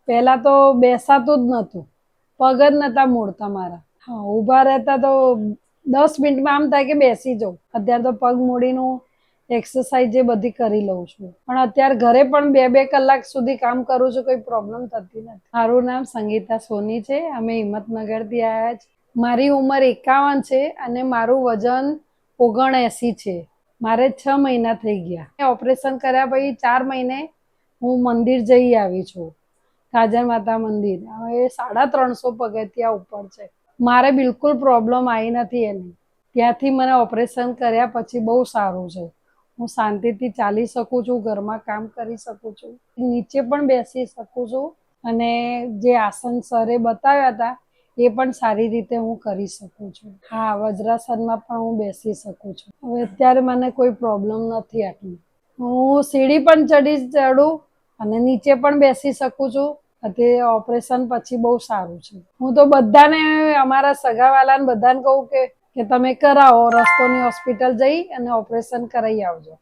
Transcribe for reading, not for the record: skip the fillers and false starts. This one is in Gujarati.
પહેલા તો બેસાતું જ નહોતું, પગ જ નતા મોડતા મારા. હા, ઊભા રહેતા તો 10 મિનિટમાં આમ થાય કે બેસી જાઉં. અત્યારે તો પગ મોડીનું એક્સરસાઇઝ જે બધી કરી લઉં છું. પણ અત્યારે ઘરે પણ 2-2 કલાક સુધી કામ કરું છું, કોઈ પ્રોબ્લેમ થતી નથી. મારું નામ સંગીતા સોની છે. અમે હિંમતનગરથી આવ્યા છે. મારી ઉંમર 51 છે અને મારું વજન 79 છે. મારે 6 મહિના થઈ ગયા. ઓપરેશન કર્યા પછી 4 મહિને હું મંદિર જઈ આવી છું, કાજલ માતા મંદિર. હવે 350 પગથિયા ઉપર છે. મારે બિલકુલ પ્રોબ્લેમ આવી નથી એની. ત્યાંથી મને ઓપરેશન કર્યા પછી બહુ સારું છે. હું શાંતિથી ચાલી શકું છું, ઘરમાં કામ કરી શકું છું, નીચે પણ બેસી શકું છું અને જે આસન સરે બતાવ્યા હતા એ પણ સારી રીતે હું કરી શકું છું. હા, વજ્રાસનમાં પણ હું બેસી શકું છું. હવે અત્યારે મને કોઈ પ્રોબ્લેમ નથી આટલી. હું સીડી પણ ચડું અને નીચે પણ બેસી શકું છું. તે ઓપરેશન પછી બહુ સારું છે. હું તો બધાને, અમારા સગાવાલાને બધાને કહું કે તમે કરાવો, રસ્તોની હોસ્પિટલ જઈ અને ઓપરેશન કરાવી આવજો.